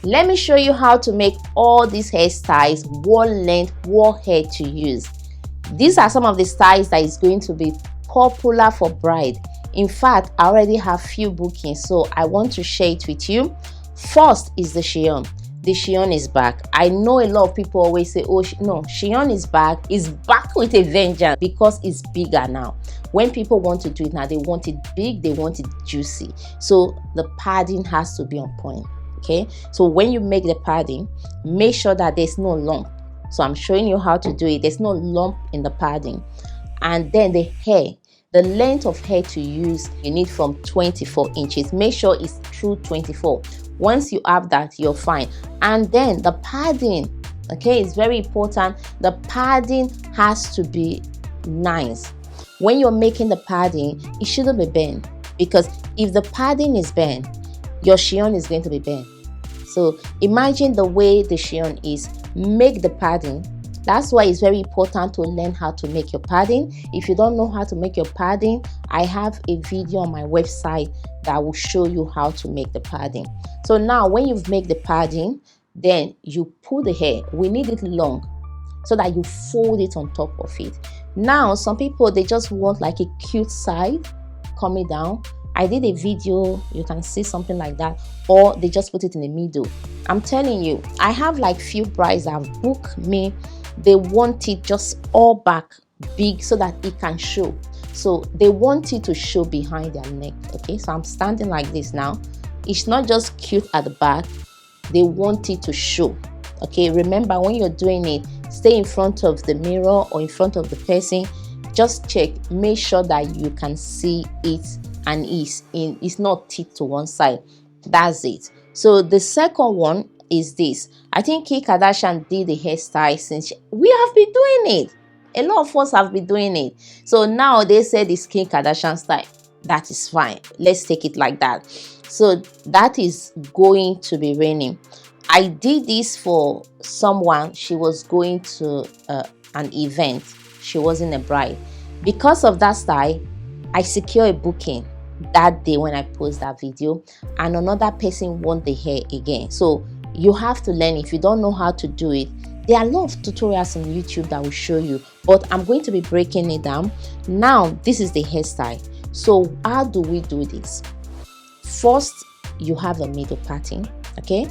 Let me show you how to make all these hairstyles, what length, what hair to use. These are some of the styles that is going to be popular for bride. In fact, I already have few bookings, so I want to share it with you. First is the chignon. The chignon is back. I know a lot of people always say, oh no, chignon is back. It's back with a vengeance because it's bigger now. When people want to do it now, they want it big, they want it juicy. So the padding has to be on point. Okay, so when you make the padding, make sure that there's no lump. So I'm showing you how to do it. There's no lump in the padding. And then the hair, the length of hair to use, you need from 24 inches. Make sure it's true 24. Once you have that, you're fine. And then the padding, okay, it's very important. The padding has to be nice. When you're making the padding, it shouldn't be bent, because if the padding is bent, your chignon is going to be bent. So imagine the way the chignon is. Make the padding. That's why it's very important to learn how to make your padding. If you don't know how to make your padding, I have a video on my website that will show you how to make the padding. So now when you've made the padding, then you pull the hair. We need it long so that you fold it on top of it. Now some people, they just want like a cute side coming down. I did a video, you can see something like that, or they just put it in the middle. I'm telling you, I have like few brides that have booked me. They want it just all back big so that it can show. So they want it to show behind their neck. Okay, so I'm standing like this now. It's not just cute at the back, they want it to show. Okay, remember when you're doing it, stay in front of the mirror or in front of the person. Just check, make sure that you can see it and it's not tipped to one side. That's it. So the second one is this. I think Kim Kardashian did the hairstyle since we have been doing it. A lot of us have been doing it. So now they said it's Kim Kardashian style. That is fine. Let's take it like that. So that is going to be raining. I did this for someone. She was going to an event. She wasn't a bride. Because of that style, I secured a booking that day when I post that video, and another person want the hair again. So you have to learn. If you don't know how to do it, there are a lot of tutorials on YouTube that will show you, but I'm going to be breaking it down. Now this is the hairstyle. So how do we do this? First, you have a middle parting. Okay,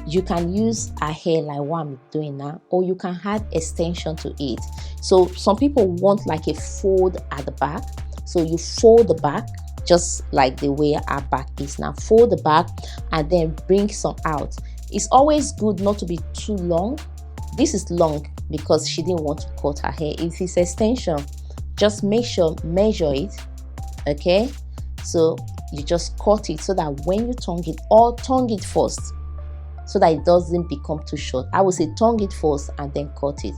you can use a hair like what I'm doing now, or you can add extension to it. So some people want like a fold at the back. So you fold the back just like the way our back is now. Fold the back and then bring some out. It's always good not to be too long. This is long because she didn't want to cut her hair. If it's extension, just make sure, measure it. Okay, so you just cut it so that when you tongue it, or tongue it first so that it doesn't become too short. I would say tongue it first and then cut it.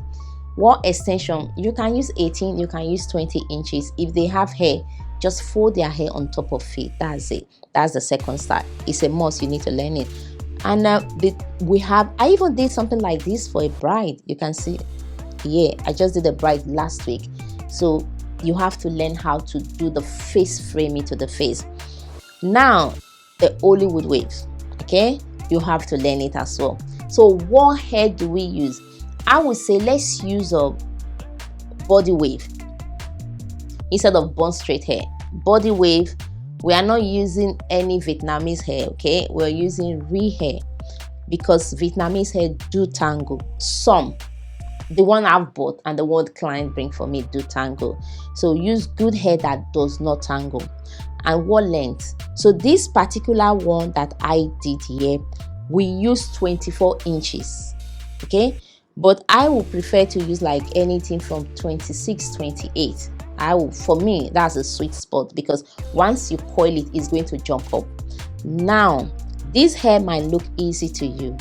What extension? You can use 18, you can use 20 inches. If they have hair, just fold their hair on top of it. That's it. That's the second style. It's a must. You need to learn it. And I even did something like this for a bride. You can see, yeah, I just did a bride last week. So you have to learn how to do the face framing to the face. Now, the Hollywood waves, okay? You have to learn it as well. So what hair do we use? I would say let's use a body wave instead of bun straight hair. Body wave, we are not using any Vietnamese hair, okay? We're using real hair because Vietnamese hair do tangle. Some, the one I've bought and the one client bring for me do tangle. So use good hair that does not tangle. And what length? So this particular one that I did here, we use 24 inches, okay? But I would prefer to use like anything from 26, 28. For me, that's a sweet spot because once you coil it, it's going to jump up. Now, this hair might look easy to you.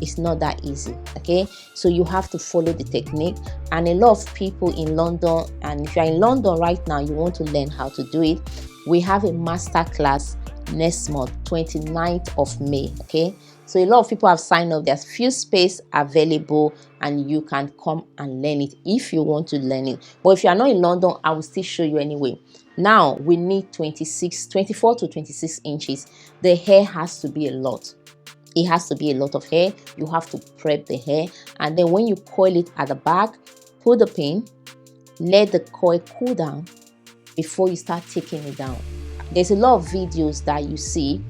It's not that easy, okay? So you have to follow the technique. And a lot of people in London, and if you're in London right now, you want to learn how to do it, we have a master class next month, 29th of May, okay? So a lot of people have signed up. There's few space available and you can come and learn it if you want to learn it. But if you are not in London, I will still show you anyway. Now we need 24 to 26 inches. The hair has to be a lot. it has to be a lot of hair. You have to prep the hair, and then when you coil it at the back, put the pin, let the coil cool down before you start taking it down. There's a lot of videos that you see,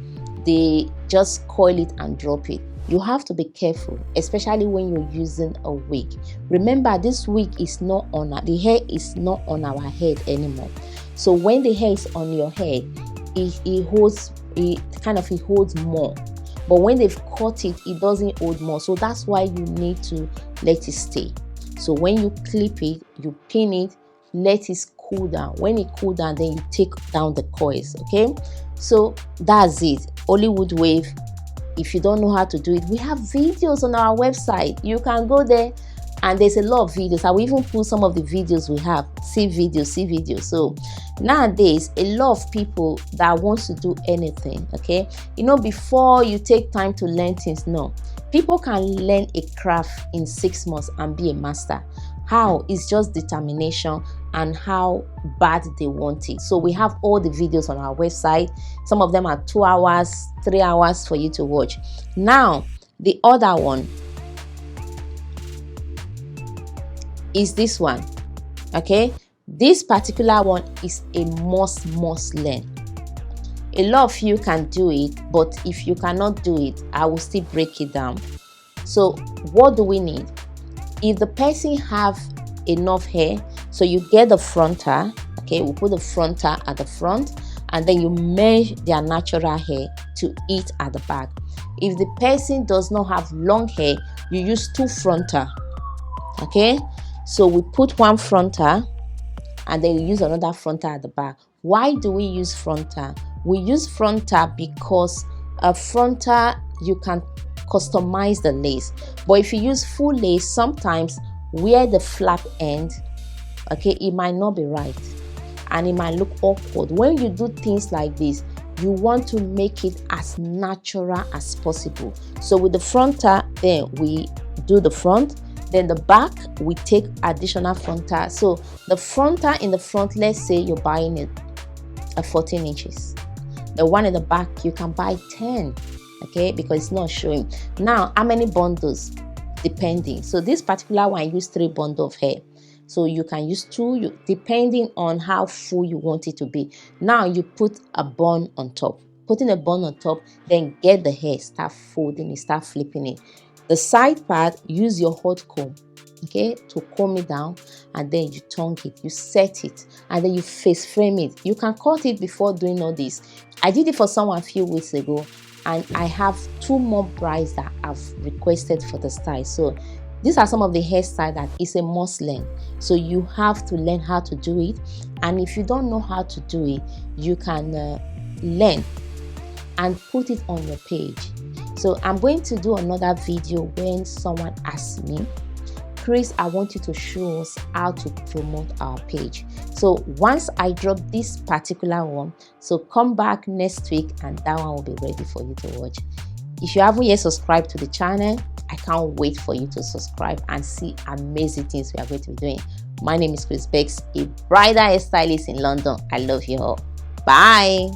they just coil it and drop it. You have to be careful, especially when you're using a wig. Remember, this wig is not on the hair is not on our head anymore. So when the hair is on your head, it holds more. But when they've cut it, it doesn't hold more. So that's why you need to let it stay. So when you clip it, you pin it, let it cool down. When it cool down, then you take down the coils. Okay, so that's it. Hollywood wave. If you don't know how to do it, we have videos on our website. You can go there, and there's a lot of videos. I will even put some of the videos we have. See videos. So nowadays, a lot of people that wants to do anything, okay, before you take time to learn things, no, people can learn a craft in 6 months and be a master. How? It's just determination and how bad they want it. So we have all the videos on our website. Some of them are 2 hours, 3 hours for you to watch. Now, the other one is this one. Okay, this particular one is a must learn. A lot of you can do it, but if you cannot do it, I will still break it down. So what do we need? If the person have enough hair, so you get the frontal. Okay, we'll put the frontal at the front, and then you measure their natural hair to it at the back. If the person does not have long hair, you use 2 frontal. Okay, so we put 1 frontal, and then you use another frontal at the back. Why do we use frontal? We use frontal because a frontal, you can customize the lace. But if you use full lace, sometimes where the flap end, okay, it might not be right and it might look awkward. When you do things like this, you want to make it as natural as possible. So with the frontal, then we do the front, then the back we take additional frontal. So the frontal in the front, let's say you're buying it at 14 inches. The one in the back, you can buy 10, okay, because it's not showing. Now, how many bundles? Depending. So this particular one, I use 3 bundles of hair. So you can use 2, depending on how full you want it to be. Now you put a bun on top. Putting a bun on top, then get the hair, start folding it, start flipping it. The side part, use your hot comb, okay, to comb it down, and then you tongue it, you set it, and then you face frame it. You can cut it before doing all this. I did it for someone a few weeks ago, and I have 2 more brides that have requested for the style. So these are some of the hairstyle that is a must learn. So you have to learn how to do it, and if you don't know how to do it, you can learn and put it on your page. So I'm going to do another video when someone asks me, Chris, I want you to show us how to promote our page. So once I drop this particular one, so come back next week and that one will be ready for you to watch. If you haven't yet subscribed to the channel, I can't wait for you to subscribe and see amazing things we are going to be doing. My name is Chris Bex, a bridal hairstylist in London. I love you all. Bye.